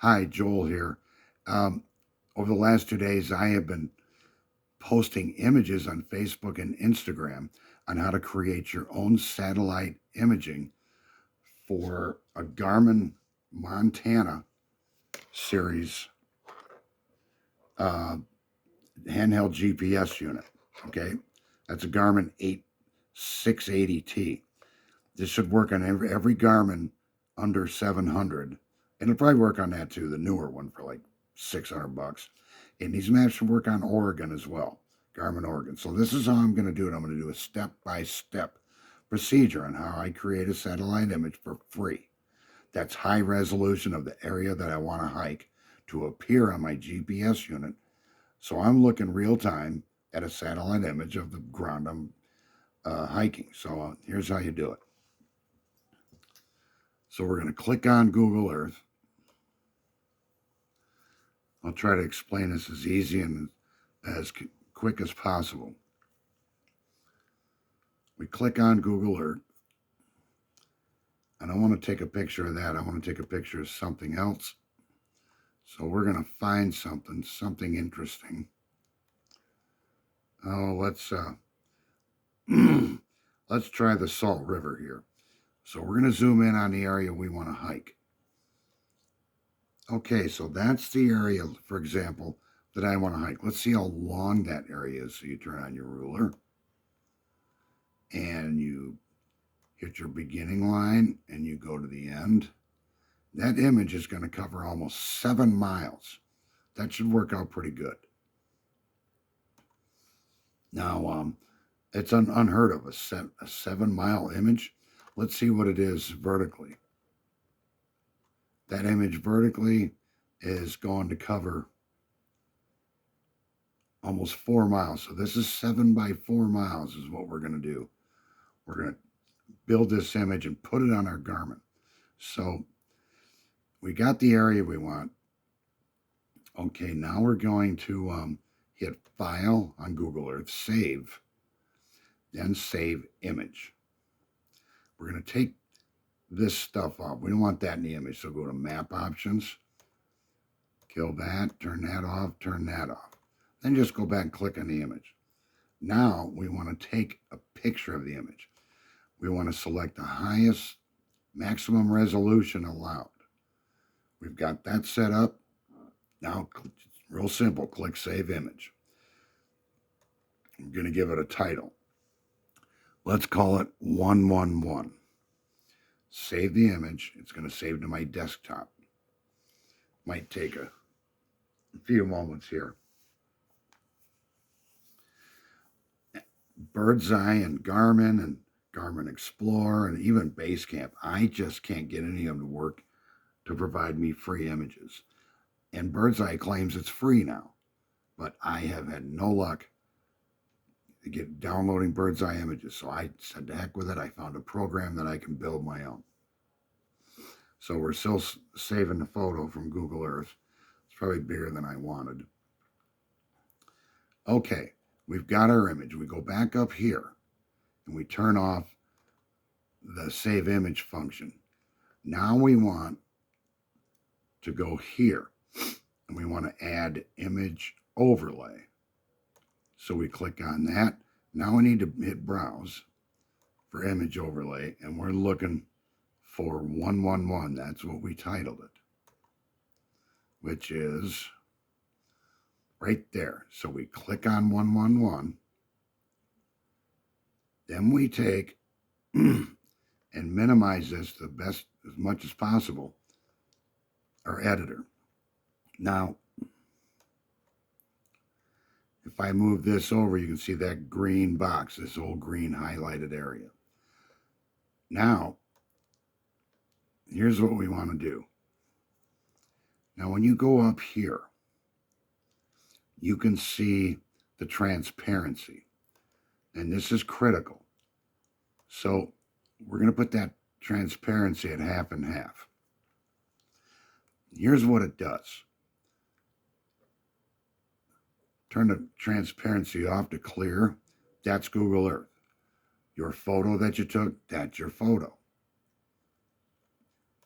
Hi, Joel here. Um, Over the last 2 days, I have been posting images on Facebook and Instagram on how to create your own satellite imaging for a Garmin Montana series uh, handheld GPS unit. Okay, that's a Garmin 8680T. This should work on every Garmin under 700, and it'll probably work on that too, the newer one for like $600. And these maps should work on Oregon as well, Garmin Oregon. So this is how I'm going to do it. I'm going to do a step-by-step procedure on how I create a satellite image for free. That's high resolution of the area that I want to hike to appear on my GPS unit. So I'm looking real time at a satellite image of the ground I'm hiking. So here's how you do it. So we're going to click on Google Earth. I'll try to explain this as easy and as quick as possible. We click on Google Earth. I don't want to take a picture of that. I want to take a picture of something else. So we're going to find something interesting. Oh, let's try the Salt River here. So we're going to zoom in on the area we want to hike. Okay, so that's the area, for example, that I want to hike. Let's see how long that area is. So you turn on your ruler and you hit your beginning line and you go to the end. That image is going to cover almost 7 miles. That should work out pretty good. Now, it's unheard of, a 7-mile image. Let's see what it is vertically. That image vertically is going to cover almost 4 miles. So this is 7 by 4 miles is what we're going to do. We're going to build this image and put it on our Garmin. So we got the area we want. Okay, now we're going to hit File on Google Earth, Save, then Save Image. We're going to take this stuff off. We don't want that in the image, so go to Map Options, kill that, turn that off, turn that off. Then just go back and click on the image. Now we want to take a picture of the image. We want to select the highest maximum resolution allowed. We've got that set up. Now, real simple, click Save Image. I'm going to give it a title. Let's call it 111. Save the image. It's going to save to my desktop. Might take a few moments here. Bird's Eye and Garmin Explorer and even Basecamp. I just can't get any of them to work to provide me free images. And Bird's Eye claims it's free now, but I have had no luck to get downloading Bird's Eye images. So I said, to heck with it. I found a program that I can build my own. So we're still saving the photo from Google Earth. It's probably bigger than I wanted. Okay, we've got our image. We go back up here and we turn off the save image function. Now we want to go here and we want to add image overlay. So we click on that. Now we need to hit browse for image overlay and we're looking for 111. That's what we titled it, which is right there. So we click on 111. Then we take and minimize this the best as much as possible, our editor. Now, if I move this over, you can see that green box, this whole green highlighted area. Now, here's what we want to do. Now, when you go up here, you can see the transparency, and this is critical. So we're going to put that transparency at 50% and 50%. Here's what it does. Turn the transparency off to clear. That's Google Earth. Your photo that you took, that's your photo.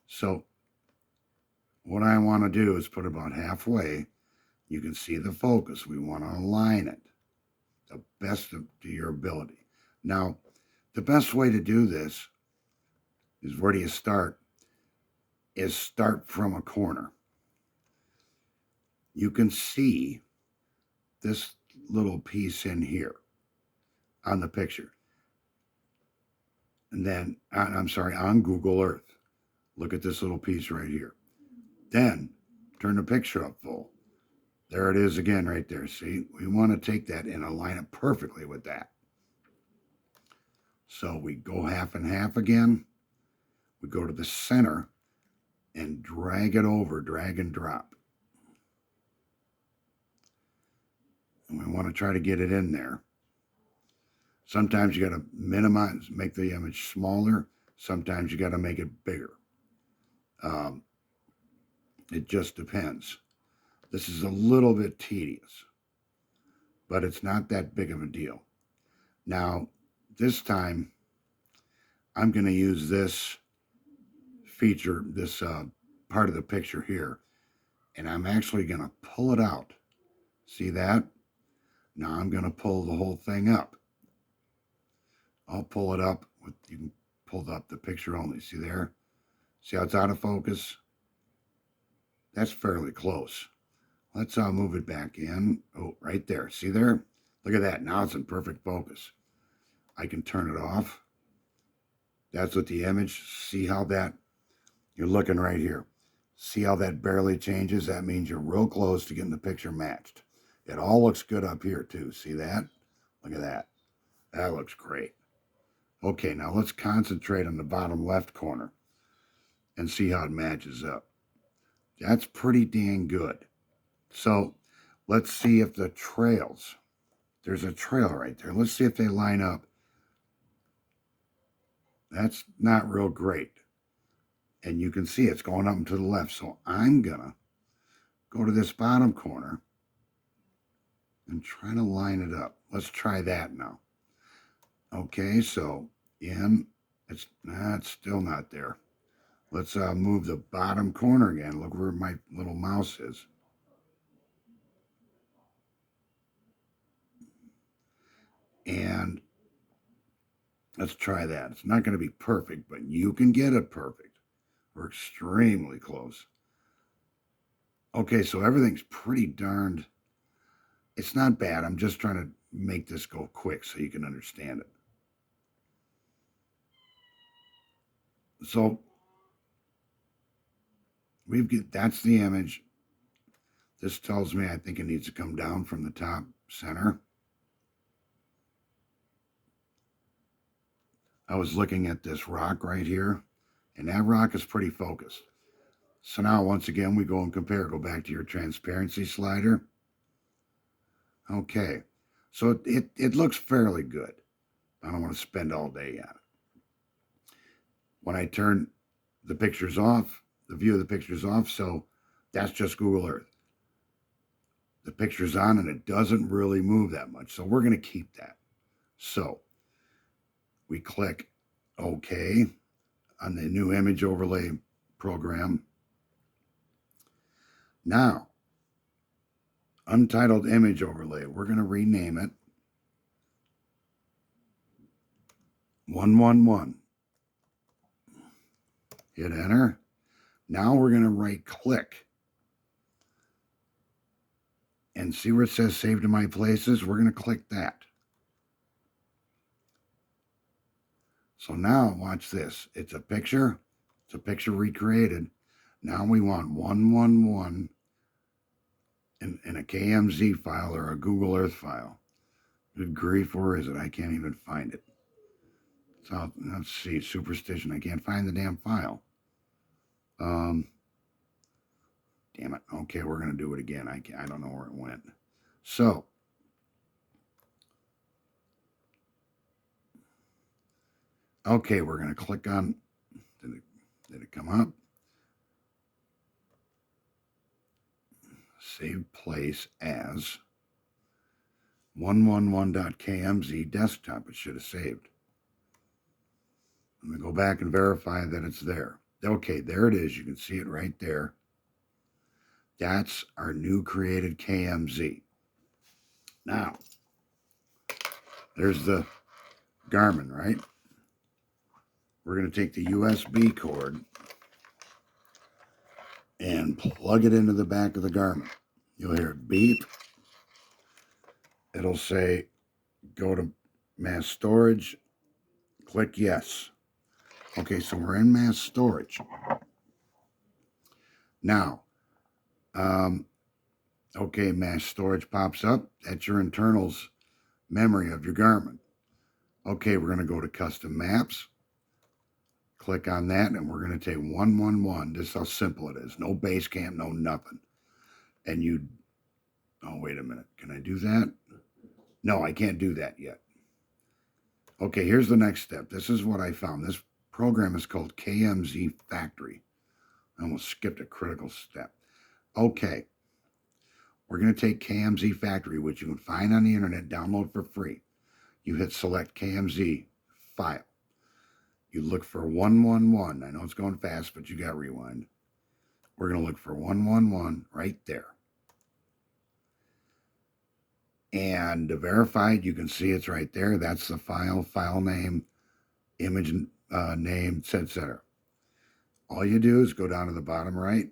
So what I want to do is put about halfway. You can see the focus. We want to align it the best to your ability. Now, the best way to do this is, where do you start? Is start from a corner. You can see this little piece in here on the picture. And then, I'm sorry, on Google Earth. Look at this little piece right here. Then, turn the picture up full. There it is again right there. See, we want to take that and align it perfectly with that. So we go half and half again. We go to the center and drag it over, drag and drop. And we want to try to get it in there. Sometimes you got to minimize, make the image smaller. Sometimes you got to make it bigger. It just depends. This is a little bit tedious, but it's not that big of a deal. Now, this time, I'm going to use this feature, this part of the picture here, and I'm actually going to pull it out. See that? Now I'm going to pull the whole thing up. I'll pull it up. You can pull up the picture only. See there? See how it's out of focus? That's fairly close. Let's move it back in. Oh, right there. See there? Look at that. Now it's in perfect focus. I can turn it off. That's with the image. See how that, you're looking right here. See how that barely changes? That means you're real close to getting the picture matched. It all looks good up here too. See that? Look at that. That looks great. Okay, now let's concentrate on the bottom left corner and see how it matches up. That's pretty dang good. So let's see if the trails, there's a trail right there. Let's see if they line up. That's not real great. And you can see it's going up and to the left. So I'm going to go to this bottom corner and try to line it up. Let's try that now. Okay, so it's still not there. Let's move the bottom corner again. Look where my little mouse is. And let's try that. It's not going to be perfect, but you can get it perfect. We're extremely close. Okay, so everything's pretty darned. It's not bad. I'm just trying to make this go quick so you can understand it. So that's the image. This tells me I think it needs to come down from the top center. I was looking at this rock right here, and that rock is pretty focused. So now, once again, we go and compare. Go back to your transparency slider. Okay, so it looks fairly good. I don't want to spend all day on it. When I turn the pictures off, the view of the pictures off, so that's just Google Earth. The picture's on, and it doesn't really move that much, so we're going to keep that. So we click OK on the new image overlay program. Now, untitled image overlay, we're going to rename it 111. Hit enter. Now we're going to right click and see where it says save to my places. We're going to click that. So now watch this. It's a picture. It's a picture recreated. Now we want 111 in a KMZ file or a Google Earth file. Good grief, where is it? I can't even find it. So let's see, superstition. I can't find the damn file. Damn it. Okay, we're going to do it again. I don't know where it went. So, okay, we're going to click on, did it come up? Save place as 111.kmz desktop. It should have saved. Let me go back and verify that it's there. Okay, there it is. You can see it right there. That's our new created KMZ. Now, there's the Garmin, right? We're going to take the USB cord and plug it into the back of the Garmin. You'll hear it beep. It'll say, go to mass storage, click yes. Okay, so we're in mass storage. Now, okay, mass storage pops up. That's your internals memory of your Garmin. Okay, we're going to go to custom maps. Click on that, and we're going to take 111. This is how simple it is. No base camp, no nothing. And you, oh, wait a minute. Can I do that? No, I can't do that yet. Okay, here's the next step. This is what I found. This program is called KmzFactory. I almost skipped a critical step. Okay, we're going to take KmzFactory, which you can find on the internet, download for free. You hit select KMZ file. You look for 111. I know it's going fast, but you got to rewind. We're going to look for 111 right there. And the verified, you can see it's right there. That's the file name, image name, etc. All you do is go down to the bottom right,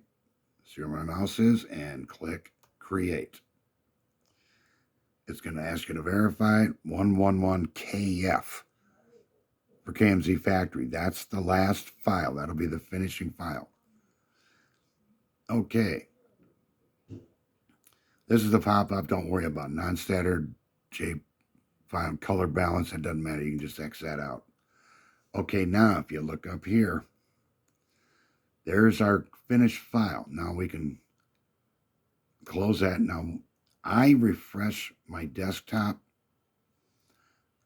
see where my mouse is, and click create. It's going to ask you to verify 111KF for KmzFactory. That's the last file. That'll be the finishing file. Okay. This is the pop-up. Don't worry about non-standard shape file color balance. It doesn't matter. You can just X that out. Okay, now if you look up here, there's our finished file. Now we can close that. Now I refresh my desktop.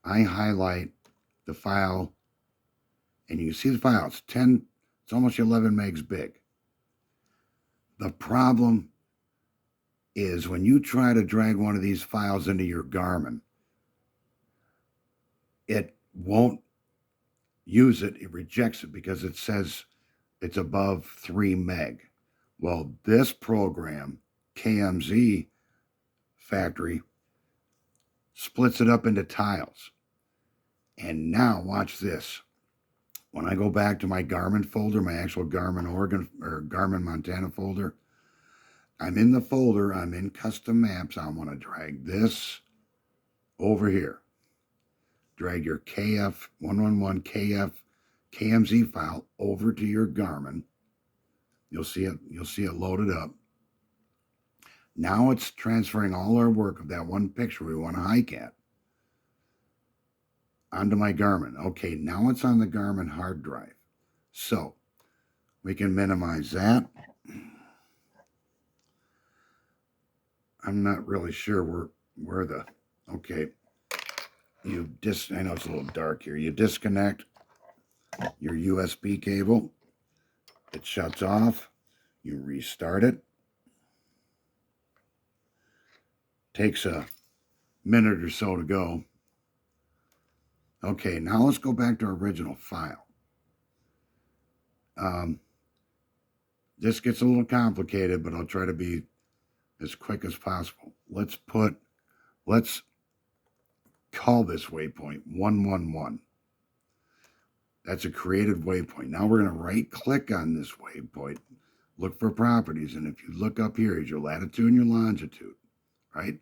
I highlight the file, and you can see the file. It's almost 11 megs big. The problem is when you try to drag one of these files into your Garmin, it won't use it. It rejects it because it says it's above 3 meg. Well, this program, KmzFactory, splits it up into tiles. And now watch this. When I go back to my Garmin folder, my actual Garmin Oregon or Garmin Montana folder, I'm in the folder, I'm in custom maps. I want to drag this over here. Drag your KF111KF KMZ file over to your Garmin. You'll see it loaded up. Now it's transferring all our work of that one picture we want to hike at onto my Garmin. Okay, now it's on the Garmin hard drive. So we can minimize that. I'm not really sure where the, okay. I know it's a little dark here. You disconnect your USB cable. It shuts off. You restart it. Takes a minute or so to go. Okay, now let's go back to our original file. This gets a little complicated, but I'll try to be as quick as possible. Let's call this waypoint 111. That's a created waypoint. Now we're going to right click on this waypoint, look for properties, and if you look up here is your latitude and your longitude, right?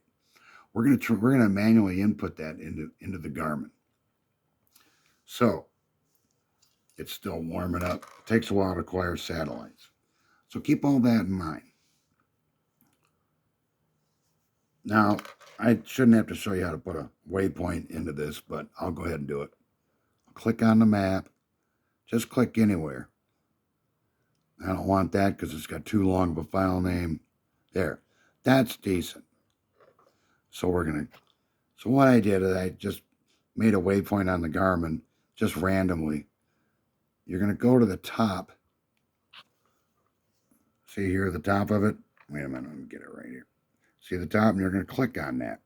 We're going to manually input that into the Garmin. So it's still warming up. It takes a while to acquire satellites. So keep all that in mind. Now, I shouldn't have to show you how to put a waypoint into this, but I'll go ahead and do it. I'll click on the map. Just click anywhere. I don't want that because it's got too long of a file name. There. That's decent. So what I did is I just made a waypoint on the Garmin just randomly. You're going to go to the top. See here at the top of it? Wait a minute, let me get it right here. See the top, and you're going to click on that.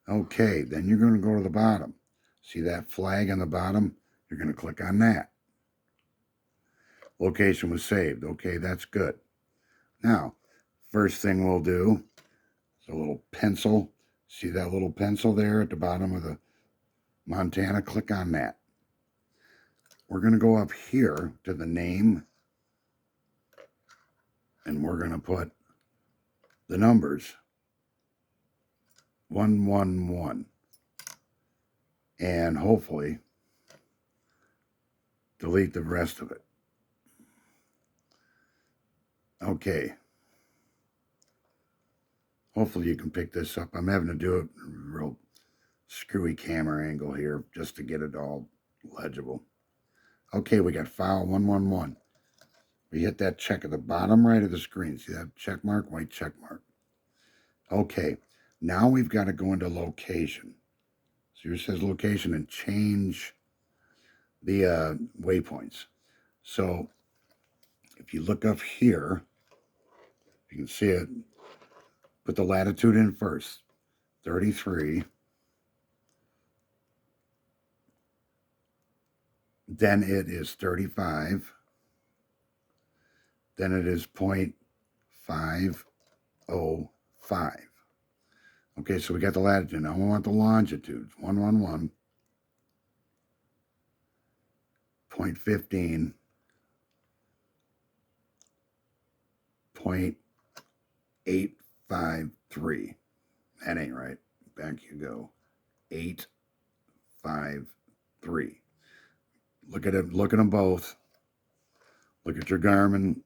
Okay, then you're going to go to the bottom. See that flag on the bottom? You're going to click on that. Location was saved. Okay, that's good. Now, first thing we'll do is a little pencil. See that little pencil there at the bottom of the Montana? Click on that. We're going to go up here to the name, and we're going to put the numbers 111, and hopefully delete the rest of it. Okay. Hopefully you can pick this up. I'm having to do it real screwy camera angle here just to get it all legible. Okay, we got file 111. We hit that check at the bottom right of the screen. See that check mark? White check mark. Okay, now we've got to go into location. So here it says location and change the waypoints. So if you look up here, you can see it. Put the latitude in first, 33. Then it is 35. Then it is 0.505. Okay, so we got the latitude. Now we want the longitude. 111. 0.15. 0.853. That ain't right. Back you go. 853. Look at it. Look at them both. Look at your Garmin.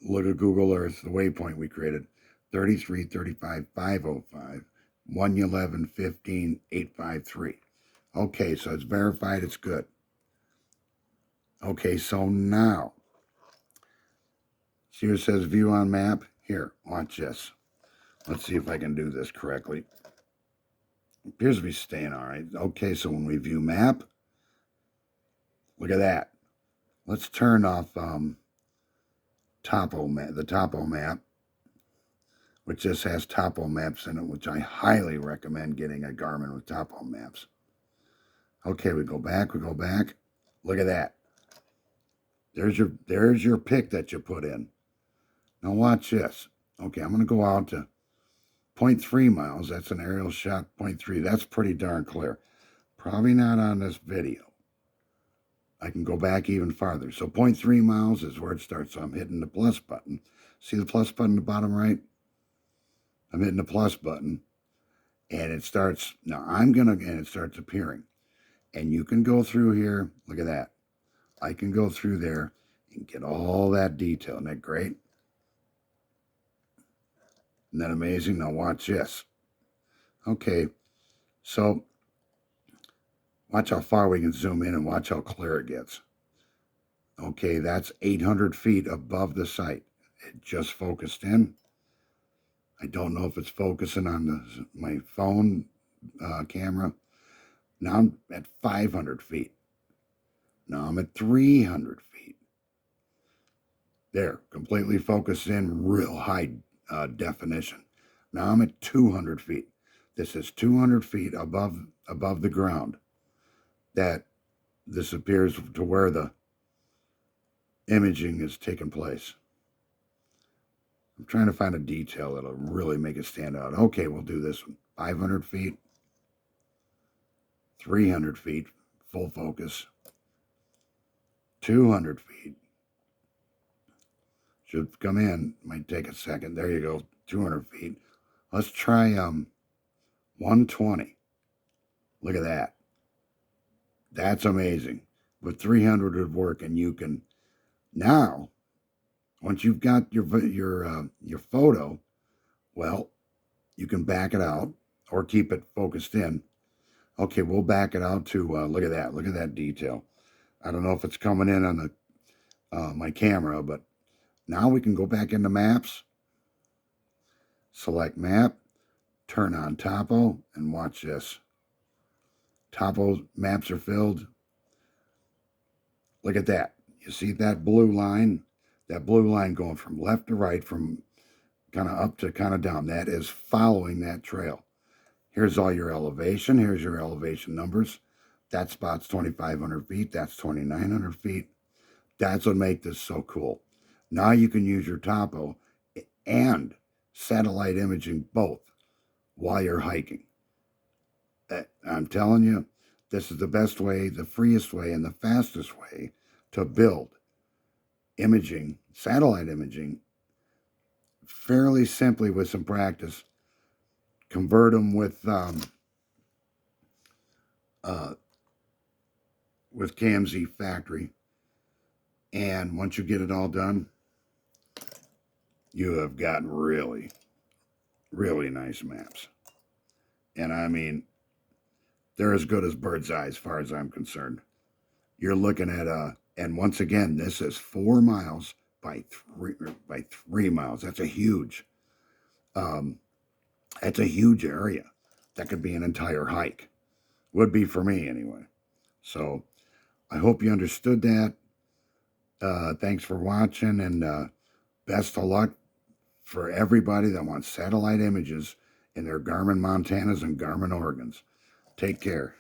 Look at Google Earth, the waypoint we created. 33, 35, 505, 111, 15, 853. Okay, so it's verified. It's good. Okay, so now, see what it says view on map? Here, watch this. Let's see if I can do this correctly. Appears to be staying all right. Okay, so when we view map, look at that. Let's turn off the topo map, which just has topo maps in it, which I highly recommend getting a Garmin with topo maps. Okay, we go back. Look at that. There's your pick that you put in. Now watch this. Okay, I'm going to go out to 0.3 miles. That's an aerial shot, 0.3. That's pretty darn clear. Probably not on this video. I can go back even farther. So 0.3 miles is where it starts. So I'm hitting the plus button. See the plus button at the bottom right? I'm hitting the plus button. And it starts, and it starts appearing. And you can go through here. Look at that. I can go through there and get all that detail. Isn't that great? Isn't that amazing? Now watch this. Okay, so watch how far we can zoom in and watch how clear it gets. Okay, that's 800 feet above the site. It just focused in. I don't know if it's focusing on my phone camera. Now I'm at 500 feet. Now I'm at 300 feet. There, completely focused in, real high definition. Now I'm at 200 feet. This is 200 feet above the ground. That this appears to where the imaging is taking place. I'm trying to find a detail that'll really make it stand out. Okay, we'll do this one. 500 feet, 300 feet, full focus, 200 feet. Should come in, might take a second. There you go, 200 feet. Let's try 120. Look at that. That's amazing. But 300 would work, and you can now, once you've got your photo, well, you can back it out or keep it focused in. Okay, we'll back it out to look at that. Look at that detail. I don't know if it's coming in on the my camera, but now we can go back into maps, select map, turn on topo, and watch this. Topo maps are filled. Look at that. You see that blue line? That blue line going from left to right, from kind of up to kind of down. That is following that trail. Here's all your elevation. Here's your elevation numbers. That spot's 2,500 feet. That's 2,900 feet. That's what makes this so cool. Now you can use your topo and satellite imaging both while you're hiking. I'm telling you, this is the best way, the freest way, and the fastest way to build imaging, satellite imaging, fairly simply with some practice. Convert them with KmzFactory, and once you get it all done, you have got really, really nice maps. And I mean, they're as good as bird's eye as far as I'm concerned. You're looking at and once again, this is 4 miles by 3 miles. That's a huge area. That could be an entire hike. Would be for me anyway. So I hope you understood that. Thanks for watching, and best of luck for everybody that wants satellite images in their Garmin Montanas and Garmin Oregons. Take care.